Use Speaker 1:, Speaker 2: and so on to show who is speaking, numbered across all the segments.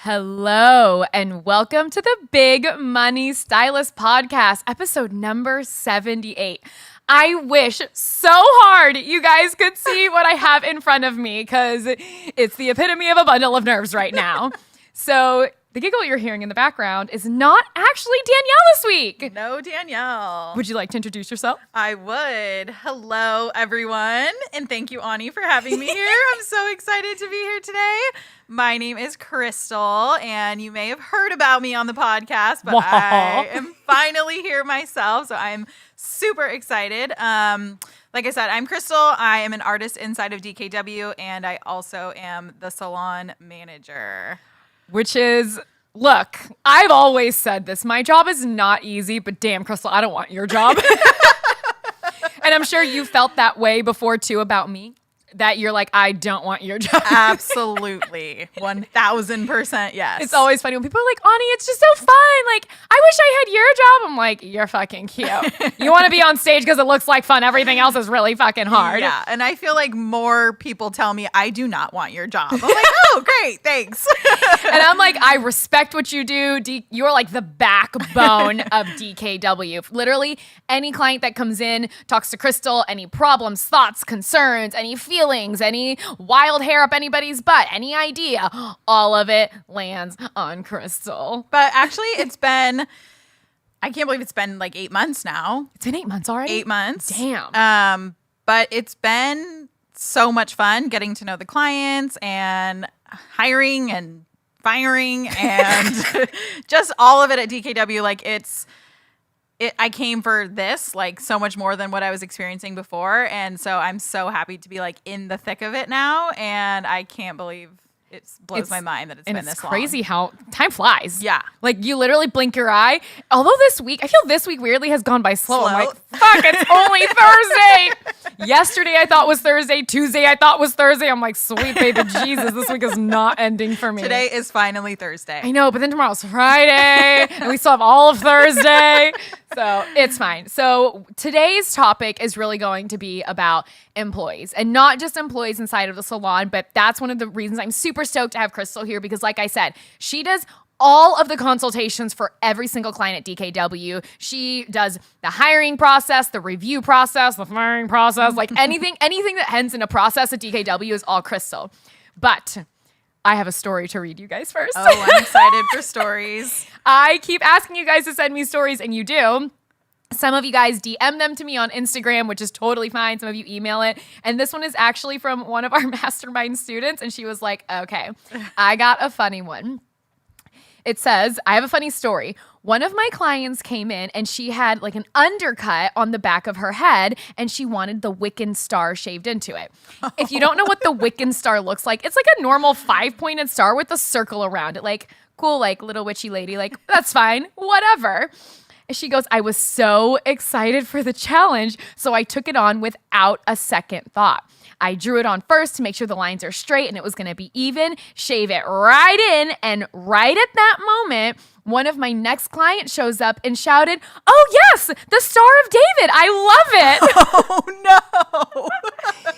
Speaker 1: Hello, and welcome to the Big Money Stylist Podcast, episode number 78. I wish so hard you guys could see what I have in front of me because it's the epitome of a bundle of nerves right now. So the giggle you're hearing in the background is not actually Danielle this week.
Speaker 2: No, Danielle.
Speaker 1: Would you like to introduce yourself?
Speaker 2: I would. Hello, everyone. And thank you, Ani, for having me here. I'm so excited to be here today. My name is Krystal, and you may have heard about me on the podcast, but I am finally here myself, so I'm super excited. Like I said, I'm Krystal. I am an artist inside of DKW, and I also am the salon manager.
Speaker 1: Which is, look, I've always said this. My job is not easy, but damn, Krystal, I don't want your job. And I'm sure you felt that way before, too, about me. That you're like, I don't want your job.
Speaker 2: Absolutely. 1000% yes.
Speaker 1: It's always funny when people are like, Ani, it's just so fun. Like, I wish I had your job. I'm like, you're fucking cute. You want to be on stage because it looks like fun. Everything else is really fucking hard.
Speaker 2: Yeah. And I feel like more people tell me I do not want your job. I'm like, oh, great. Thanks.
Speaker 1: And I'm like, I respect what you do. You're like the backbone of DKW. Literally, any client that comes in, talks to Krystal, any problems, thoughts, concerns, any feelings, any wild hair up anybody's butt, any idea, all of it lands on Krystal.
Speaker 2: But actually, I can't believe it's been like 8 months now.
Speaker 1: It's been 8 months already?
Speaker 2: 8 months.
Speaker 1: Damn.
Speaker 2: But it's been so much fun getting to know the clients and hiring and firing and just all of it at DKW. Like I came for this like so much more than what I was experiencing before. And so I'm so happy to be like in the thick of it now. And I can't believe it blows my mind that it's been this long.
Speaker 1: It's crazy how time flies.
Speaker 2: Yeah.
Speaker 1: Like you literally blink your eye. Although this week, I feel this week weirdly has gone by slow. I'm like, fuck, it's only Thursday. Yesterday I thought was Thursday. Tuesday I thought was Thursday. I'm like, sweet baby Jesus, this week is not ending for me.
Speaker 2: Today is finally Thursday.
Speaker 1: I know, but then tomorrow's Friday and we still have all of Thursday. So it's fine. So today's topic is really going to be about employees and not just employees inside of the salon, but that's one of the reasons I'm super stoked to have Krystal here because like I said, she does all of the consultations for every single client at DKW. She does the hiring process, the review process, the firing process, like anything that ends in a process at DKW is all Krystal. But I have a story to read you guys first.
Speaker 2: Oh, I'm excited for stories.
Speaker 1: I keep asking you guys to send me stories, and you do. Some of you guys DM them to me on Instagram, which is totally fine. Some of you email it. And this one is actually from one of our mastermind students, and she was like, okay, I got a funny one. It says, I have a funny story. One of my clients came in and she had like an undercut on the back of her head and she wanted the Wiccan star shaved into it. If you don't know what the Wiccan star looks like, it's like a normal 5-pointed star with a circle around it. Like, cool, like little witchy lady, like that's fine, whatever. And she goes, I was so excited for the challenge, so I took it on without a second thought. I drew it on first to make sure the lines are straight and it was going to be even, shave it right in, and right at that moment, one of my next clients shows up and shouted, oh yes, the Star of David, I love it.
Speaker 2: Oh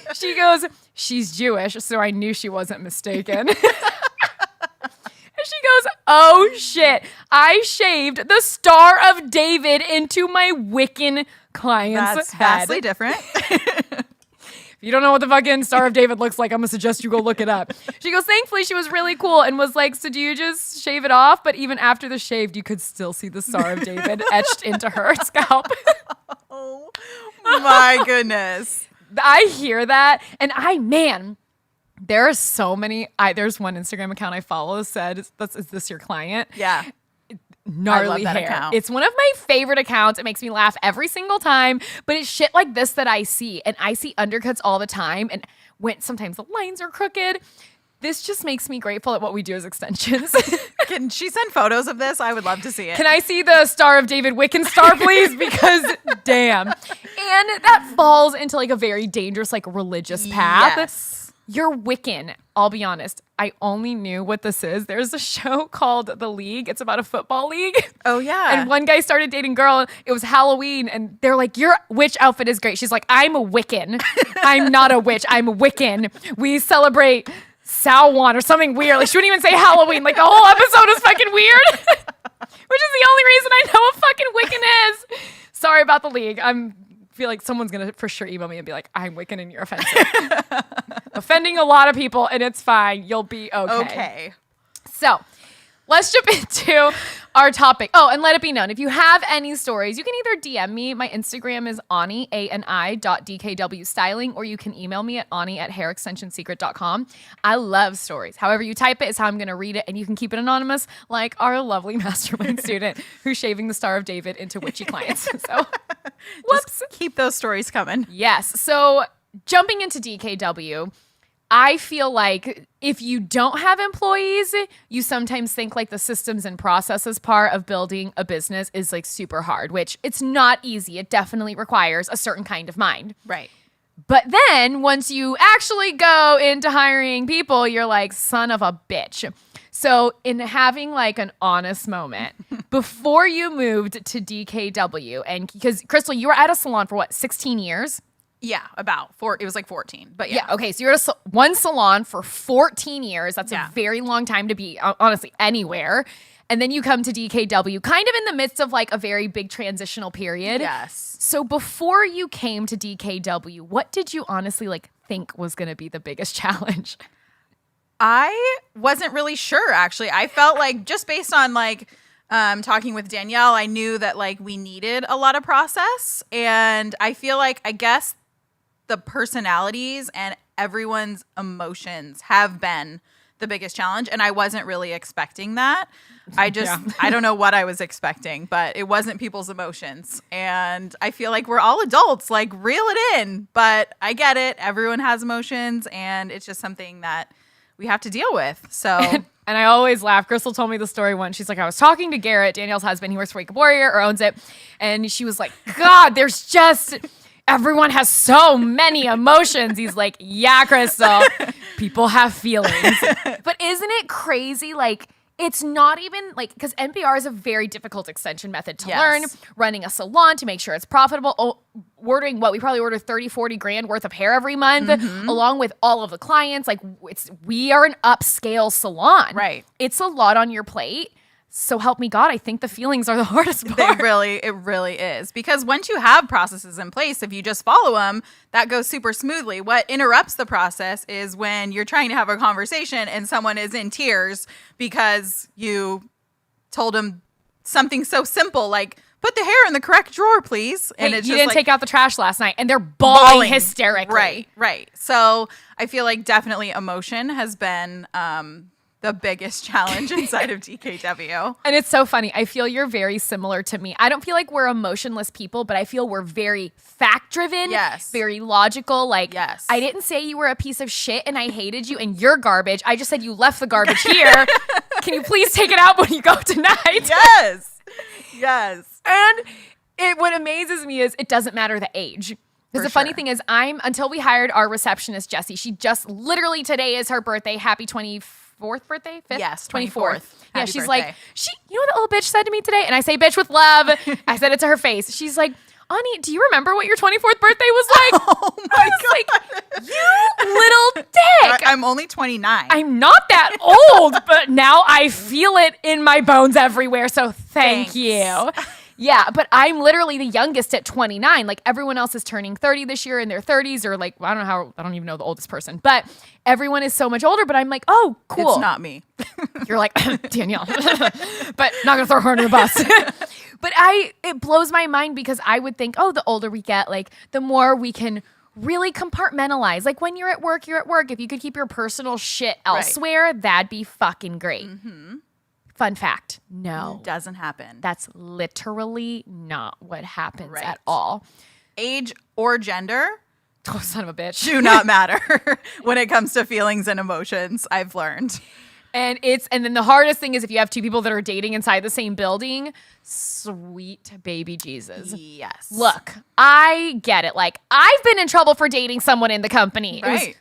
Speaker 2: no.
Speaker 1: She goes, she's Jewish, so I knew she wasn't mistaken. She goes, oh shit, I shaved the Star of David into my Wiccan client's
Speaker 2: That's
Speaker 1: head.
Speaker 2: vastly different.
Speaker 1: If you don't know what the fucking Star of David looks like, I'm going to suggest you go look it up. She goes, thankfully, she was really cool and was like, so do you just shave it off? But even after the shaved, you could still see the Star of David etched into her scalp.
Speaker 2: Oh my goodness.
Speaker 1: I hear that. And there are so many. There's one Instagram account I follow that said, is this your client?
Speaker 2: Yeah.
Speaker 1: Gnarly hair.
Speaker 2: Account.
Speaker 1: It's one of my favorite accounts. It makes me laugh every single time, but it's shit like this that I see, and I see undercuts all the time, and when sometimes the lines are crooked. This just makes me grateful at what we do as extensions.
Speaker 2: Can she send photos of this? I would love to see it.
Speaker 1: Can I see the Star of David Wiccan star, please? Because damn. And that falls into like a very dangerous like religious path.
Speaker 2: Yes.
Speaker 1: You're Wiccan. I'll be honest. I only knew what this is. There's a show called The League. It's about a football league.
Speaker 2: Oh, yeah.
Speaker 1: And one guy started dating a girl. It was Halloween. And they're like, your witch outfit is great. She's like, I'm a Wiccan. I'm not a witch. I'm a Wiccan. We celebrate Salon or something weird. Like she wouldn't even say Halloween. Like the whole episode is fucking weird. Which is the only reason I know what fucking Wiccan is. Sorry about the league. Feel like someone's gonna for sure email me and be like, I'm Wiccan and you're offensive. Offending a lot of people and it's fine. You'll be okay.
Speaker 2: Okay.
Speaker 1: So let's jump into our topic. Oh, and let it be known, if you have any stories, you can either DM me. My Instagram is Ani, ANI.DKWstyling, or you can email me at Ani@hairextensionsecret.com. I love stories. However you type it is how I'm going to read it, and you can keep it anonymous like our lovely mastermind student who's shaving the Star of David into witchy clients. So, whoops.
Speaker 2: Just keep those stories coming.
Speaker 1: Yes. So jumping into DKW, I feel like if you don't have employees, you sometimes think like the systems and processes part of building a business is like super hard, which it's not easy. It definitely requires a certain kind of mind.
Speaker 2: Right.
Speaker 1: But then once you actually go into hiring people, you're like, son of a bitch. So in having like an honest moment before you moved to DKW, and because Krystal, you were at a salon for what, 16 years?
Speaker 2: Yeah, about 4. It was like 14, but yeah.
Speaker 1: Okay, so you're at one salon for 14 years. That's a very long time to be, honestly, anywhere. And then you come to DKW, kind of in the midst of like a very big transitional period.
Speaker 2: Yes.
Speaker 1: So before you came to DKW, what did you honestly like think was going to be the biggest challenge?
Speaker 2: I wasn't really sure, actually. I felt like just based on like talking with Danielle, I knew that like we needed a lot of process. And I feel like, I guess, the personalities and everyone's emotions have been the biggest challenge. And I wasn't really expecting that. I don't know what I was expecting, but it wasn't people's emotions. And I feel like we're all adults, like reel it in, but I get it. Everyone has emotions and it's just something that we have to deal with. So,
Speaker 1: and I always laugh. Krystal told me the story once. She's like, I was talking to Garrett, Danielle's husband. He works for Wake Up Warrior or owns it. And she was like, God, there's just... everyone has so many emotions. He's like, yeah, Krystal, people have feelings. But isn't it crazy? Like, it's not even like, because NPR is a very difficult extension method to learn, running a salon to make sure it's profitable, ordering we probably order 30, 40 grand worth of hair every month, along with all of the clients. Like, we are an upscale salon.
Speaker 2: Right.
Speaker 1: It's a lot on your plate. So help me God, I think the feelings are the hardest part.
Speaker 2: It really is. Because once you have processes in place, if you just follow them, that goes super smoothly. What interrupts the process is when you're trying to have a conversation and someone is in tears because you told them something so simple like, put the hair in the correct drawer, please. And
Speaker 1: it's you didn't take out the trash last night, and they're bawling hysterically.
Speaker 2: Right. So I feel like definitely emotion has been the biggest challenge inside of DKW.
Speaker 1: And it's so funny. I feel you're very similar to me. I don't feel like we're emotionless people, but I feel we're very fact-driven.
Speaker 2: Yes.
Speaker 1: Very logical. Like,
Speaker 2: yes.
Speaker 1: I didn't say you were a piece of shit and I hated you and you're garbage. I just said you left the garbage here. Can you please take it out when you go tonight?
Speaker 2: Yes.
Speaker 1: And what amazes me is it doesn't matter the age. Because the funny thing is, until we hired our receptionist, Jessie, she just literally today is her birthday. Happy 24th birthday? 5th?
Speaker 2: Yes,
Speaker 1: 24th. Yeah, she's
Speaker 2: birthday.
Speaker 1: like, you know what the little bitch said to me today? And I say bitch with love. I said it to her face. She's like, Ani, do you remember what your 24th birthday was like?
Speaker 2: Oh my God.
Speaker 1: Like, you little dick.
Speaker 2: I'm only 29.
Speaker 1: I'm not that old, but now I feel it in my bones everywhere. So thank you. Yeah, but I'm literally the youngest at 29. Like, everyone else is turning 30 this year in their 30s, or like, I don't even know the oldest person, but everyone is so much older. But I'm like, oh, cool.
Speaker 2: It's not me.
Speaker 1: You're like, Danielle, but not gonna throw her under the bus. But it blows my mind because I would think, oh, the older we get, like, the more we can really compartmentalize. Like, when you're at work, you're at work. If you could keep your personal shit elsewhere, that'd be fucking great. Mm-hmm. Fun fact, no.
Speaker 2: It doesn't happen.
Speaker 1: That's literally not what happens at all.
Speaker 2: Age or gender,
Speaker 1: oh, son of a bitch,
Speaker 2: do not matter when it comes to feelings and emotions, I've learned.
Speaker 1: And then the hardest thing is if you have two people that are dating inside the same building, sweet baby Jesus.
Speaker 2: Yes.
Speaker 1: Look, I get it. Like, I've been in trouble for dating someone in the company.
Speaker 2: Right.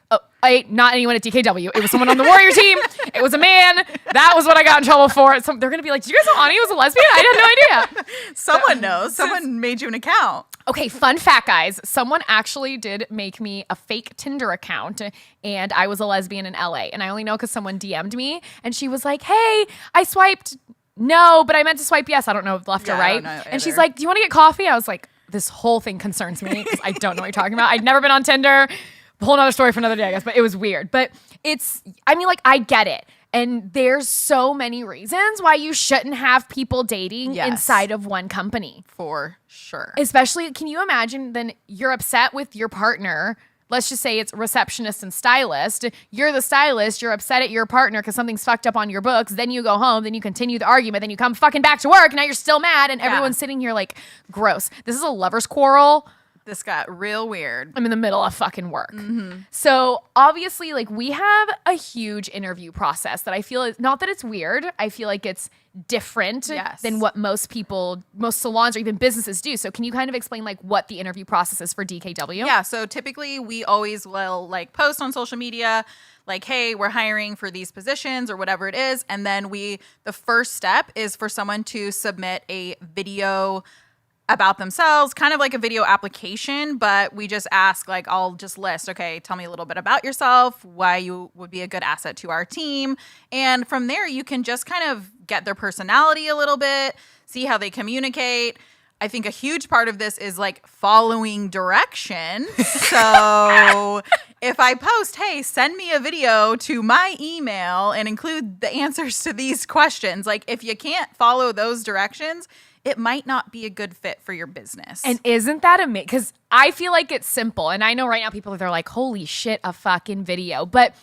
Speaker 1: Not anyone at DKW. It was someone on the Warrior team. It was a man. That was what I got in trouble for. They're going to be like, did you guys know Ani was a lesbian? I had no idea.
Speaker 2: Someone knows. Someone made you an account.
Speaker 1: Okay, fun fact, guys. Someone actually did make me a fake Tinder account, and I was a lesbian in LA. And I only know because someone DM'd me, and she was like, hey, I swiped no, but I meant to swipe yes. I don't know left or right. And she's like, do you want to get coffee? I was like, this whole thing concerns me because I don't know what you're talking about. I'd never been on Tinder. Whole nother story for another day, I guess, but it was weird. But I get it. And there's so many reasons why you shouldn't have people dating inside of one company.
Speaker 2: For sure.
Speaker 1: Especially, can you imagine then you're upset with your partner? Let's just say it's receptionist and stylist. You're the stylist. You're upset at your partner because something's fucked up on your books. Then you go home. Then you continue the argument. Then you come fucking back to work. And now you're still mad. And everyone's sitting here like, gross. This is a lover's quarrel.
Speaker 2: This got real weird.
Speaker 1: I'm in the middle of fucking work. So obviously, like, we have a huge interview process that I feel is not that it's weird. I feel like it's different than what most salons or even businesses do. So can you kind of explain like what the interview process is for DKW?
Speaker 2: Yeah. So typically we always will like post on social media like, hey, we're hiring for these positions or whatever it is. And then the first step is for someone to submit a video about themselves, kind of like a video application, but we just ask, like, I'll just list, okay, tell me a little bit about yourself, why you would be a good asset to our team. And from there, you can just kind of get their personality a little bit, see how they communicate. I think a huge part of this is like following direction. So if I post, hey, send me a video to my email and include the answers to these questions, like if you can't follow those directions, it might not be a good fit for your business.
Speaker 1: And isn't that amazing? Because I feel like it's simple. And I know right now people, they're like, holy shit, a fucking video. But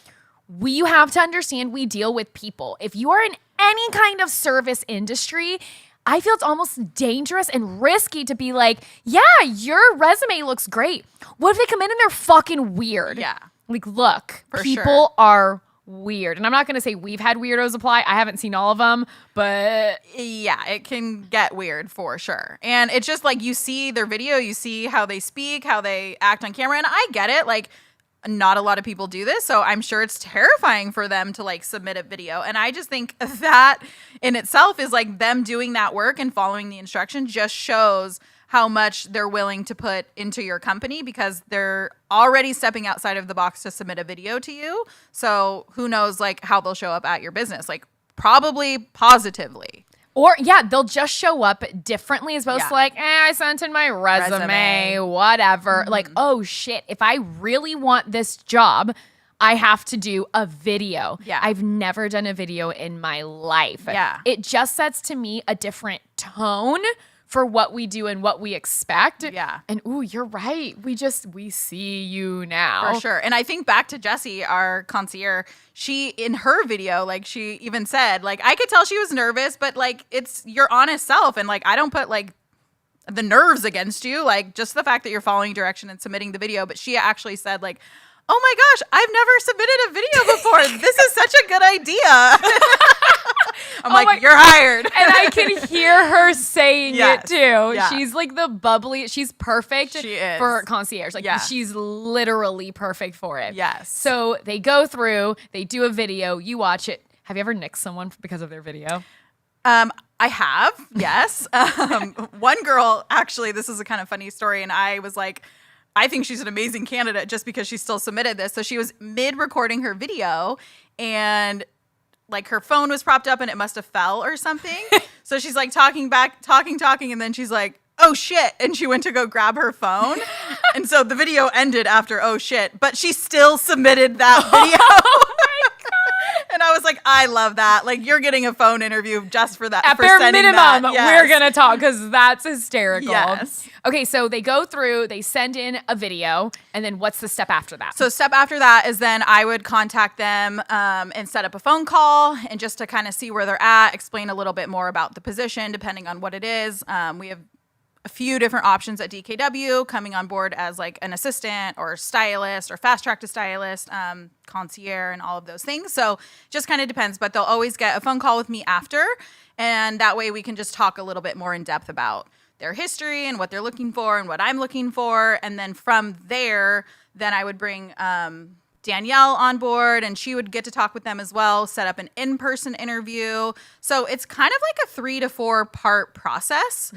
Speaker 1: you have to understand we deal with people. If you are in any kind of service industry, I feel it's almost dangerous and risky to be like, yeah, your resume looks great. What if they come in and they're fucking weird?
Speaker 2: Yeah.
Speaker 1: Like, look,
Speaker 2: For
Speaker 1: people are weird. And I'm not going to say we've had weirdos apply. I haven't seen all of them, but
Speaker 2: yeah, it can get weird for sure. And it's just like you see their video, you see how they speak, how they act on camera. And I get it. Like, not a lot of people do this. So I'm sure it's terrifying for them to like submit a video. And I just think that in itself is like them doing that work and following the instructions just shows how much they're willing to put into your company because they're already stepping outside of the box to submit a video to you. So who knows like how they'll show up at your business, like probably positively.
Speaker 1: Or, yeah, they'll just show up differently as opposed to like, I sent in my resume. Whatever. Like, oh, shit, if I really want this job, I have to do a video.
Speaker 2: Yeah.
Speaker 1: I've never done a video in my life.
Speaker 2: Yeah.
Speaker 1: It just sets to me a different tone for what we do and what we expect.
Speaker 2: Yeah.
Speaker 1: And ooh, you're right. We see you now.
Speaker 2: For sure. And I think back to Jessie, our concierge, she, in her video, like she even said, like, I could tell she was nervous, but like, it's your honest self. And like, I don't put like the nerves against you, like just the fact that you're following direction and submitting the video. But she actually said like, oh my gosh, I've never submitted a video before. This is such a good idea. I'm you're hired.
Speaker 1: And I can hear her saying it too.
Speaker 2: Yeah.
Speaker 1: She's like the bubbly, she's perfect for concierge. Like she's literally perfect for it.
Speaker 2: Yes.
Speaker 1: So they go through, they do a video, you watch it. Have you ever nixed someone because of their video?
Speaker 2: I have, yes. One girl, actually, this is a kind of funny story, and I was like, I think she's an amazing candidate just because she still submitted this. So she was mid-recording her video, and like her phone was propped up and it must have fell or something. So she's like talking, and then she's like, oh shit. And she went to go grab her phone. And so the video ended after oh shit, but she still submitted that video.
Speaker 1: Oh my God.
Speaker 2: And I was like, I love that. Like, you're getting a phone interview just for that.
Speaker 1: At bare minimum, we're going to talk because that's hysterical.
Speaker 2: Yes.
Speaker 1: Okay, so they go through, they send in a video, and then what's the step after that?
Speaker 2: So step after that is then I would contact them and set up a phone call and just to kind of see where they're at, explain a little bit more about the position depending on what it is. We have a few different options at DKW coming on board as like an assistant or stylist or fast track to stylist, concierge and all of those things. So just kind of depends, but they'll always get a phone call with me after. And that way we can just talk a little bit more in depth about their history and what they're looking for and what I'm looking for. And then from there, then I would bring Danielle on board, and she would get to talk with them as well, set up an in-person interview. So it's kind of like a 3 to 4 part process,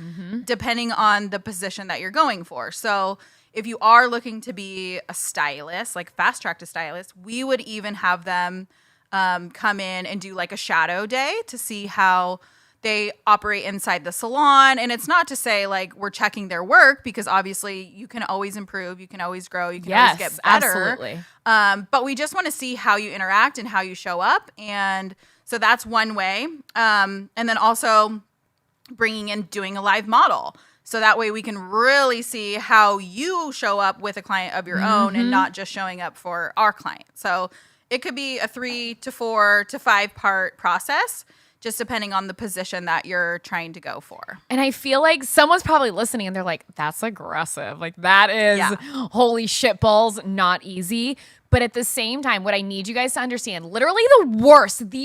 Speaker 2: depending on the position that you're going for. So if you are looking to be a stylist, like fast track to stylist, we would even have them come in and do like a shadow day to see how they operate inside the salon. And it's not to say like we're checking their work, because obviously you can always improve, you can always grow, you can always get better.
Speaker 1: Absolutely.
Speaker 2: But we just want to see how you interact and how you show up. And so that's one way. And then also bringing in doing a live model. So that way we can really see how you show up with a client of your own and not just showing up for our client. So it could be a 3 to 4 to 5 part process, just depending on the position that you're trying to go for.
Speaker 1: And I feel like someone's probably listening and they're like, that's aggressive. Like that is holy shit balls, not easy. But at the same time, what I need you guys to understand, literally the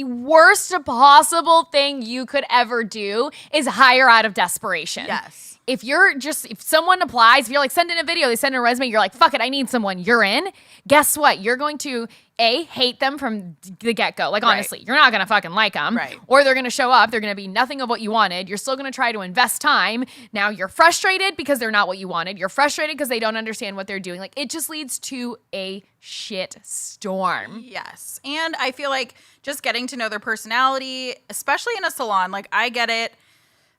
Speaker 1: worst possible thing you could ever do is hire out of desperation.
Speaker 2: Yes.
Speaker 1: If someone applies, if you're like, send in a video, they send in a resume, you're like, fuck it, I need someone, you're in. Guess what? You're going to hate them from the get-go. Like, honestly, you're not going to fucking like them.
Speaker 2: Right.
Speaker 1: Or they're going to show up. They're going to be nothing of what you wanted. You're still going to try to invest time. Now you're frustrated because they're not what you wanted. You're frustrated because they don't understand what they're doing. Like, it just leads to a shit storm.
Speaker 2: Yes. And I feel like just getting to know their personality, especially in a salon, like I get it.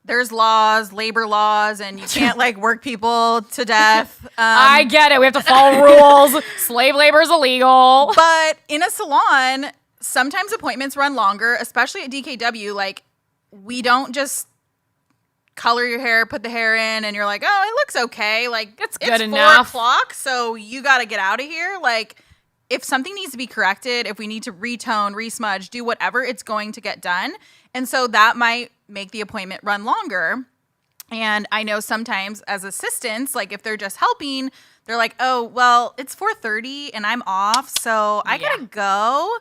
Speaker 2: There's laws, labor laws, and you can't like work people to death.
Speaker 1: I get it. We have to follow rules. Slave labor is illegal.
Speaker 2: But in a salon, sometimes appointments run longer, especially at DKW. Like, we don't just color your hair, put the hair in, and you're like, oh, it looks okay. Like,
Speaker 1: it's good enough.
Speaker 2: 4 o'clock, so you got to get out of here. Like, if something needs to be corrected, if we need to retone, resmudge, do whatever, it's going to get done. And so that might make the appointment run longer. And I know sometimes as assistants, like if they're just helping, they're like, oh, well, it's 4:30 and I'm off, so I gotta go.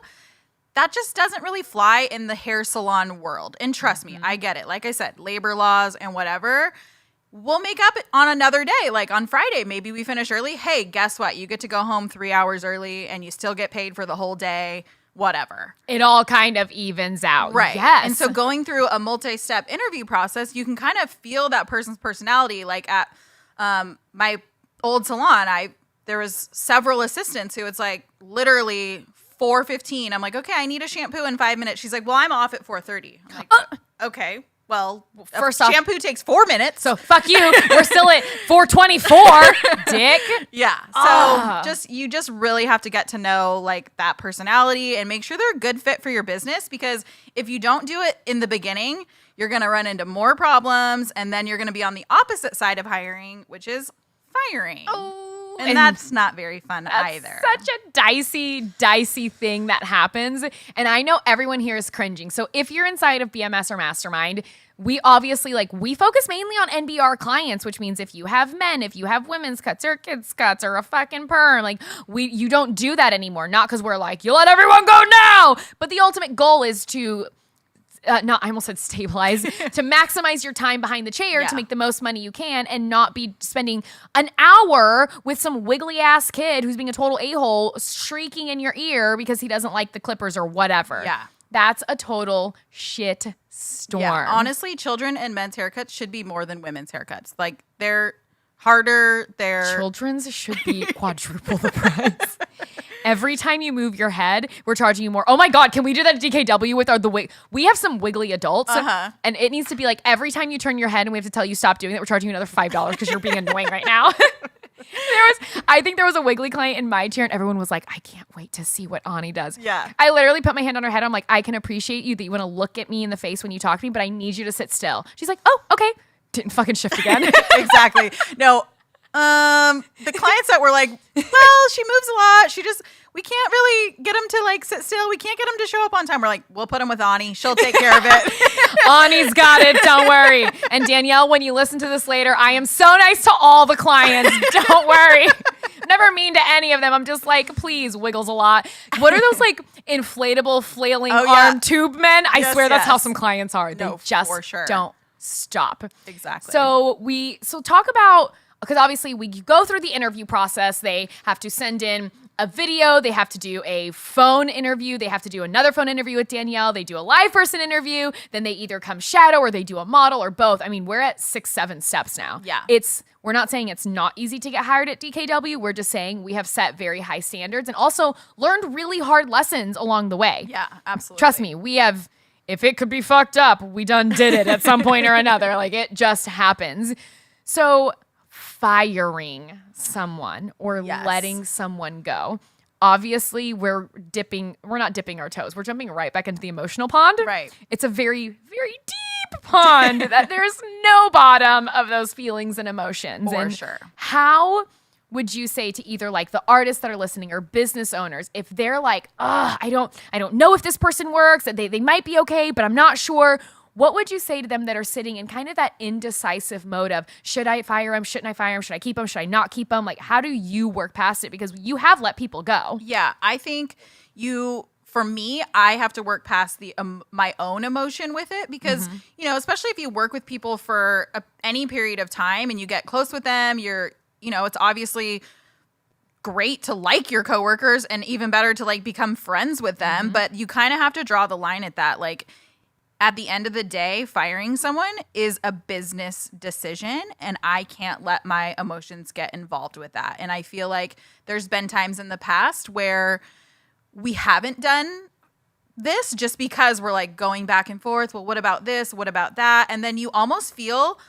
Speaker 2: That just doesn't really fly in the hair salon world. And trust me, I get it. Like I said, labor laws and whatever. We'll make up on another day. Like on Friday, maybe we finish early. Hey, guess what? You get to go home 3 hours early and you still get paid for the whole day, whatever.
Speaker 1: It all kind of evens out.
Speaker 2: Right.
Speaker 1: Yes.
Speaker 2: And so going through a multi-step interview process, you can kind of feel that person's personality. Like at my old salon, there was several assistants who it's like literally 4:15. I'm like, okay, I need a shampoo in 5 minutes. She's like, well, I'm off at 4:30. I'm like, okay. Well,
Speaker 1: first off,
Speaker 2: shampoo takes 4 minutes.
Speaker 1: So fuck you. We're still at 4:24, dick.
Speaker 2: Yeah. So you just really have to get to know like that personality and make sure they're a good fit for your business, because if you don't do it in the beginning, you're going to run into more problems, and then you're going to be on the opposite side of hiring, which is firing. And that's not very fun either.
Speaker 1: Such a dicey thing that happens. And I know everyone here is cringing. So if you're inside of BMS or Mastermind, we obviously we focus mainly on NBR clients, which means if you have men, if you have women's cuts or kids cuts or a fucking perm, you don't do that anymore. Not because we're like, you let everyone go now. But the ultimate goal is to I almost said stabilize, to maximize your time behind the chair to make the most money you can and not be spending an hour with some wiggly ass kid who's being a total a-hole shrieking in your ear because he doesn't like the clippers or whatever.
Speaker 2: Yeah.
Speaker 1: That's a total shit storm.
Speaker 2: Yeah. Honestly, children and men's haircuts should be more than women's haircuts. Like, they're harder.
Speaker 1: Children's should be quadruple the price. Every time you move your head, we're charging you more. Oh my God, can we do that at DKW with the wig? We have some wiggly adults, and it needs to be like every time you turn your head and we have to tell you stop doing that, we're charging you another $5 because you're being annoying right now. I think there was a wiggly client in my chair, and everyone was like, I can't wait to see what Ani does.
Speaker 2: Yeah.
Speaker 1: I literally put my hand on her head. I'm like, I can appreciate you that you want to look at me in the face when you talk to me, but I need you to sit still. She's like, oh, okay. Didn't fucking shift again.
Speaker 2: Exactly. No. The clients that were like, well, she moves a lot. We can't really get them to sit still. We can't get them to show up on time. We're like, we'll put them with Ani. She'll take care of it.
Speaker 1: Ani's got it. Don't worry. And Danielle, when you listen to this later, I am so nice to all the clients. Don't worry. Never mean to any of them. I'm just like, please, wiggles a lot. What are those inflatable flailing arm tube men? I swear that's how some clients are. They just for sure don't stop.
Speaker 2: Exactly.
Speaker 1: So talk about, because obviously we go through the interview process. They have to send in a video. They have to do a phone interview. They have to do another phone interview with Danielle. They do a live person interview. Then they either come shadow or they do a model or both. I mean, we're at 6-7 steps now.
Speaker 2: Yeah.
Speaker 1: We're not saying it's not easy to get hired at DKW. We're just saying we have set very high standards and also learned really hard lessons along the way.
Speaker 2: Yeah, absolutely.
Speaker 1: Trust me, we have, if it could be fucked up, we done did it at some point or another. Like, it just happens. So firing someone or letting someone go. Obviously, we're not dipping our toes. We're jumping right back into the emotional pond.
Speaker 2: Right.
Speaker 1: It's a very, very deep pond that there's no bottom of those feelings and emotions.
Speaker 2: For
Speaker 1: and
Speaker 2: sure.
Speaker 1: How would you say to either like the artists that are listening or business owners, if they're like, I don't know if this person works, they might be okay, but I'm not sure. What would you say to them that are sitting in kind of that indecisive mode of, should I fire him? Shouldn't I fire him? Should I keep him? Should I not keep him? Like, how do you work past it? Because you have let people go.
Speaker 2: Yeah, I think for me, I have to work past my own emotion with it because, especially if you work with people for any period of time and you get close with them, it's obviously great to like your coworkers and even better to like become friends with them. But you kind of have to draw the line at that. Like, at the end of the day, firing someone is a business decision, and I can't let my emotions get involved with that. And I feel like there's been times in the past where we haven't done this just because we're like going back and forth. Well, what about this? What about that? And then you almost feel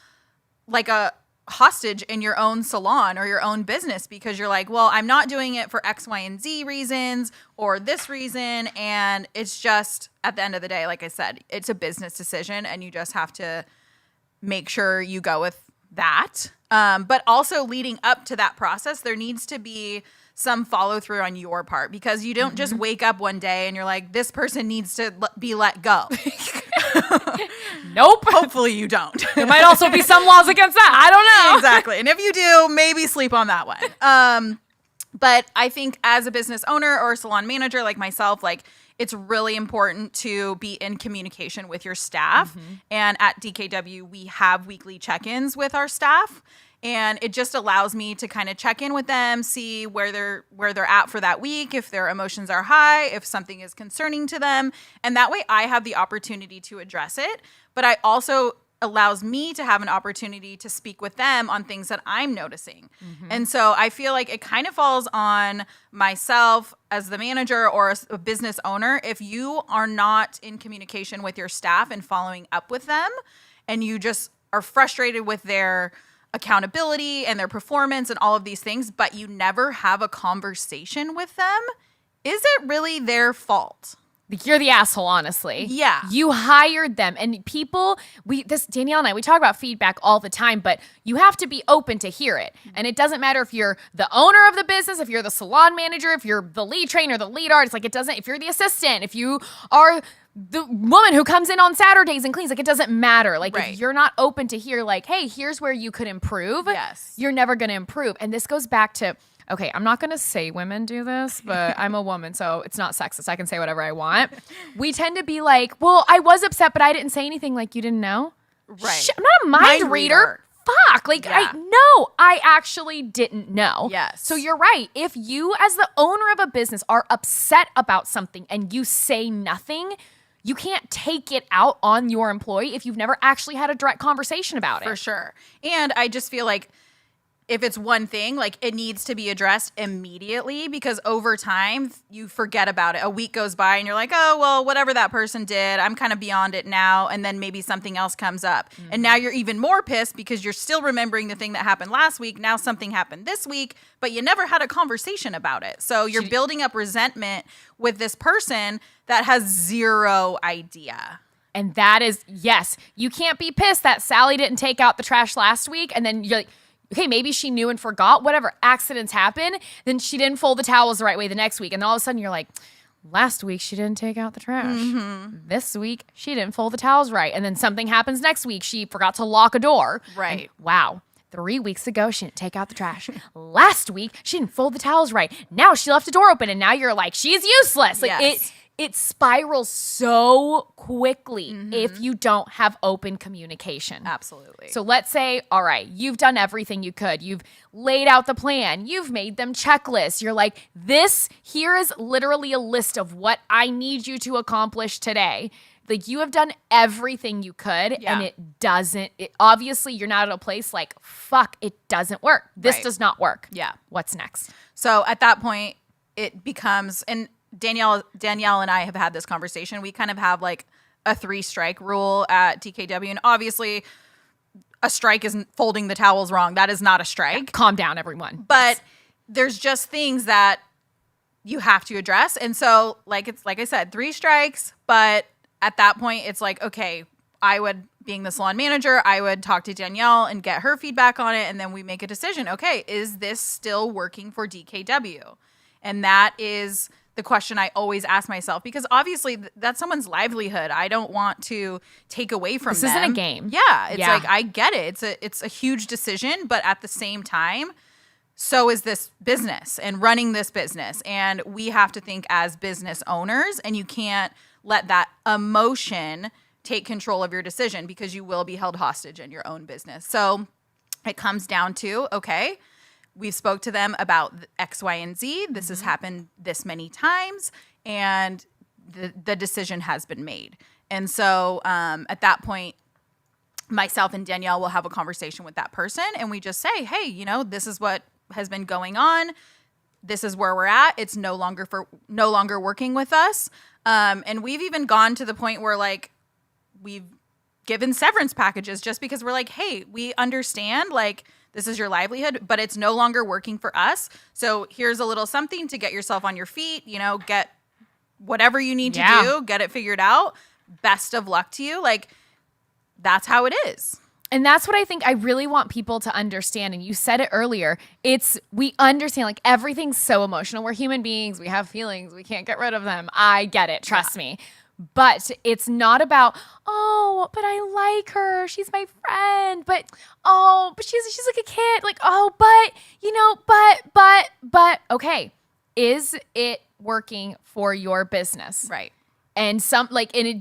Speaker 2: like a hostage in your own salon or your own business because you're like, well, I'm not doing it for X, Y, and Z reasons or this reason. And it's just, at the end of the day, like I said, it's a business decision and you just have to make sure you go with that. But also leading up to that process, there needs to be some follow through on your part because you don't just wake up one day and you're like, this person needs to be let go.
Speaker 1: Nope.
Speaker 2: Hopefully you don't.
Speaker 1: There might also be some laws against that. I don't know.
Speaker 2: Exactly. And if you do, maybe sleep on that one. But I think as a business owner or salon manager like myself, like it's really important to be in communication with your staff. And at DKW, we have weekly check-ins with our staff. And it just allows me to kind of check in with them, see where they're at for that week, if their emotions are high, if something is concerning to them. And that way I have the opportunity to address it. But I also allows me to have an opportunity to speak with them on things that I'm noticing. And so I feel like it kind of falls on myself as the manager or a business owner. If you are not in communication with your staff and following up with them, and you just are frustrated with their accountability and their performance and all of these things, but you never have a conversation with them, is it really their fault?
Speaker 1: You're the asshole, honestly.
Speaker 2: Yeah.
Speaker 1: You hired them. And people, Danielle and I, we talk about feedback all the time, but you have to be open to hear it. And it doesn't matter if you're the owner of the business, if you're the salon manager, if you're the lead trainer, the lead artist, like if you're the assistant, if you are the woman who comes in on Saturdays and cleans, like it doesn't matter. Like if you're not open to hear like, hey, here's where you could improve.
Speaker 2: Yes.
Speaker 1: You're never going to improve. And this goes back to, okay, I'm not going to say women do this, but I'm a woman, so it's not sexist. I can say whatever I want. We tend to be like, well, I was upset, but I didn't say anything. Like, you didn't know?
Speaker 2: Right.
Speaker 1: I'm not a mind reader. Fuck. Like,
Speaker 2: Yeah.
Speaker 1: I actually didn't know.
Speaker 2: Yes.
Speaker 1: So you're right. If you, as the owner of a business, are upset about something and you say nothing, you can't take it out on your employee if you've never actually had a direct conversation about it.
Speaker 2: For sure. And I just feel like if it's one thing, like it needs to be addressed immediately because over time you forget about it. A week goes by and you're like, oh, well, whatever that person did, I'm kind of beyond it now. And then maybe something else comes up. And now you're even more pissed because you're still remembering the thing that happened last week. Now something happened this week, but you never had a conversation about it. So you're building up resentment with this person that has zero idea.
Speaker 1: And that is, yes, you can't be pissed that Sally didn't take out the trash last week. And then you're like, okay, maybe she knew and forgot, whatever, accidents happen. Then she didn't fold the towels the right way the next week. And then all of a sudden you're like, last week she didn't take out the trash. This week she didn't fold the towels right. And then something happens next week. She forgot to lock a door.
Speaker 2: Right.
Speaker 1: And wow. 3 weeks ago, she didn't take out the trash. Last week, she didn't fold the towels right. Now she left the door open and now you're like, she's useless. Like
Speaker 2: Yes.
Speaker 1: it spirals so quickly if you don't have open communication.
Speaker 2: Absolutely.
Speaker 1: So let's say, all right, you've done everything you could. You've laid out the plan. You've made them checklists. You're like, here is literally a list of what I need you to accomplish today. Like, you have done everything you could, and it doesn't. Obviously, you're not at a place like, fuck, it doesn't work. This does not work.
Speaker 2: Yeah.
Speaker 1: What's next?
Speaker 2: So at that point, it becomes, and Danielle and I have had this conversation. We kind of have like a 3-strike rule at TKW, and obviously, a strike isn't folding the towels wrong. That is not a strike.
Speaker 1: Calm down, everyone.
Speaker 2: But there's just things that you have to address, and so like I said, 3 strikes, but at that point, it's like, okay, being the salon manager, I would talk to Danielle and get her feedback on it. And then we make a decision. Okay, is this still working for DKW? And that is the question I always ask myself, because obviously that's someone's livelihood. I don't want to take away from them.
Speaker 1: This isn't a game.
Speaker 2: Yeah. It's like, I get it. It's a huge decision, but at the same time, so is this business and running this business. And we have to think as business owners, and you can't let that emotion take control of your decision, because you will be held hostage in your own business. So it comes down to, okay, we've spoke to them about X, Y, and Z. This has happened this many times, and the decision has been made. And so at that point, myself and Danielle will have a conversation with that person, and we just say, hey, this is what has been going on. This is where we're at. It's no longer working with us. And we've even gone to the point where like we've given severance packages just because we're like, hey, we understand like this is your livelihood, but it's no longer working for us. So here's a little something to get yourself on your feet, get whatever you need to do, get it figured out. Best of luck to you. Like, that's how it is.
Speaker 1: And that's what I think I really want people to understand. And you said it earlier. We understand, like, everything's so emotional. We're human beings. We have feelings. We can't get rid of them. I get it. Trust me. But it's not about, oh, but I like her. She's my friend. But she's like a kid. Like, oh, but, okay. Is it working for your business?
Speaker 2: Right.
Speaker 1: And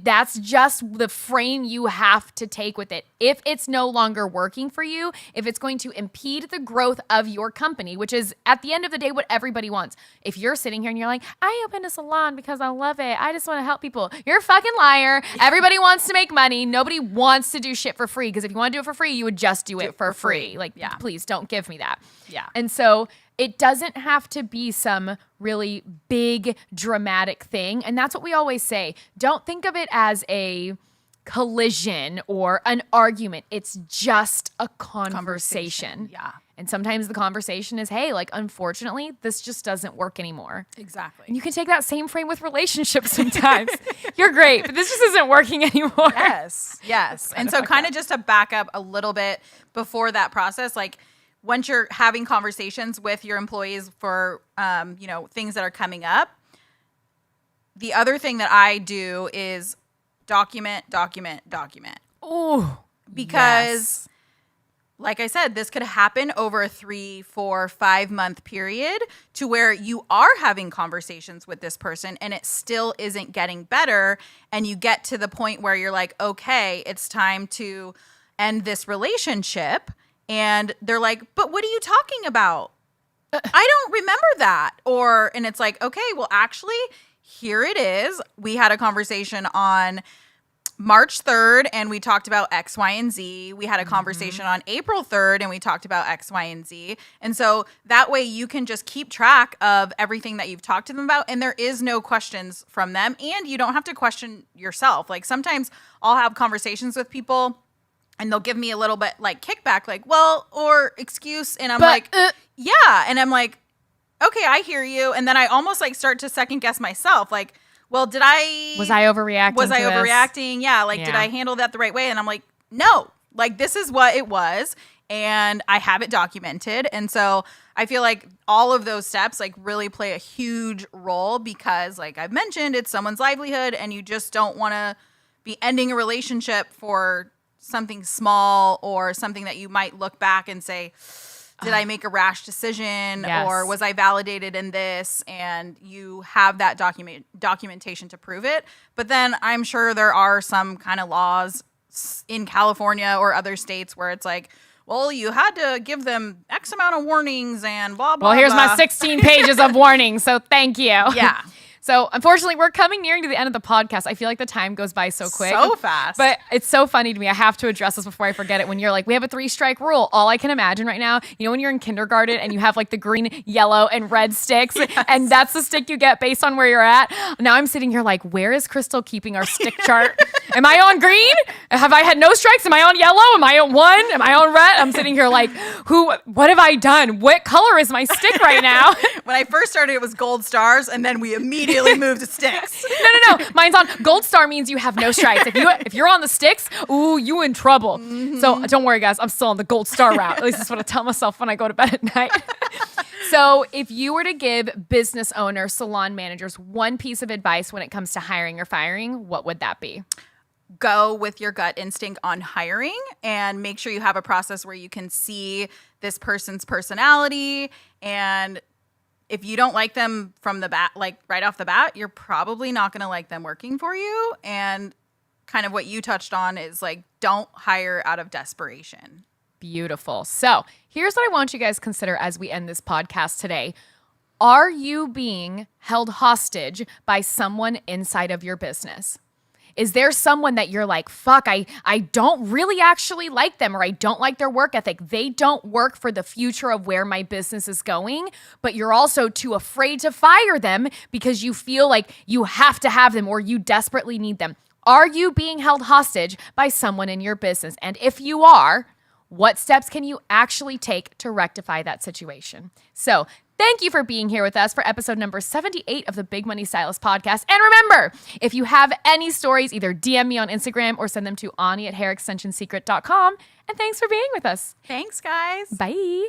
Speaker 1: that's just the frame you have to take with it. If it's no longer working for you, if it's going to impede the growth of your company, which is at the end of the day what everybody wants. If you're sitting here and you're like, I opened a salon because I love it, I just want to help people, you're a fucking liar. Everybody wants to make money. Nobody wants to do shit for free, because if you want to do it for free, you would just do it for free. Like, please don't give me that.
Speaker 2: Yeah.
Speaker 1: And so it doesn't have to be some really big, dramatic thing. And that's what we always say. Don't think of it as a collision or an argument. It's just a conversation.
Speaker 2: Yeah.
Speaker 1: And sometimes the conversation is, hey, like, unfortunately, this just doesn't work anymore.
Speaker 2: Exactly.
Speaker 1: And you can take that same frame with relationships sometimes. You're great, but this just isn't working anymore.
Speaker 2: Yes. And so kind of just to back up a little bit before that process, like, once you're having conversations with your employees for, things that are coming up, the other thing that I do is document.
Speaker 1: Oh,
Speaker 2: because like I said, this could happen over a 3, 4, 5 month period to where you are having conversations with this person and it still isn't getting better. And you get to the point where you're like, okay, it's time to end this relationship. And they're like, but what are you talking about? I don't remember that. And it's like, okay, well, actually, here it is. We had a conversation on March 3rd and we talked about X, Y, and Z. We had a conversation on April 3rd and we talked about X, Y, and Z. And so that way you can just keep track of everything that you've talked to them about, and there is no questions from them, and you don't have to question yourself. Like, sometimes I'll have conversations with people and they'll give me a little bit like kickback, like, well, or excuse. And I'm yeah. And I'm like, okay, I hear you. And then I almost like start to second guess myself. Like, well, was I overreacting? Yeah. Like, did I handle that the right way? And I'm like, no, like, this is what it was. And I have it documented. And so I feel like all of those steps like really play a huge role, because like I've mentioned, it's someone's livelihood and you just don't want to be ending a relationship for something small or something that you might look back and say, did I make a rash decision
Speaker 1: Yes.
Speaker 2: or was I validated in this? And you have that documentation to prove it. But then I'm sure there are some kind of laws in California or other states where it's like, well, you had to give them X amount of warnings and blah, blah,
Speaker 1: Well, here's
Speaker 2: blah.
Speaker 1: my 16 pages of warning, so thank you.
Speaker 2: Yeah.
Speaker 1: So unfortunately, we're coming nearing to the end of the podcast. I feel like the time goes by so quick.
Speaker 2: So fast.
Speaker 1: But it's so funny to me. I have to address this before I forget it. When you're like, we have a 3-strike rule. All I can imagine right now, when you're in kindergarten and you have like the green, yellow, and red sticks, and that's the stick you get based on where you're at. Now I'm sitting here like, where is Krystal keeping our stick chart? Am I on green? Have I had no strikes? Am I on yellow? Am I on 1? Am I on red? I'm sitting here like, what have I done? What color is my stick right now?
Speaker 2: When I first started, it was gold stars, and then we immediately moved to sticks.
Speaker 1: No. Mine's on gold star means you have no strikes. If you're on the sticks, ooh, you in trouble. So don't worry, guys. I'm still on the gold star route. At least that's what I tell myself when I go to bed at night. So if you were to give business owners, salon managers one piece of advice when it comes to hiring or firing, what would that be?
Speaker 2: Go with your gut instinct on hiring and make sure you have a process where you can see this person's personality. And if you don't like them from the bat, like right off the bat, you're probably not going to like them working for you. And kind of what you touched on is like, don't hire out of desperation.
Speaker 1: Beautiful. So here's what I want you guys to consider as we end this podcast today. Are you being held hostage by someone inside of your business? Is there someone that you're like, fuck, I don't really actually like them, or I don't like their work ethic. They don't work for the future of where my business is going, but you're also too afraid to fire them because you feel like you have to have them or you desperately need them. Are you being held hostage by someone in your business? And if you are, what steps can you actually take to rectify that situation? So thank you for being here with us for episode number 78 of the Big Money Stylist Podcast. And remember, if you have any stories, either DM me on Instagram or send them to Ani@hairextensionsecret.com. And thanks for being with us.
Speaker 2: Thanks, guys.
Speaker 1: Bye.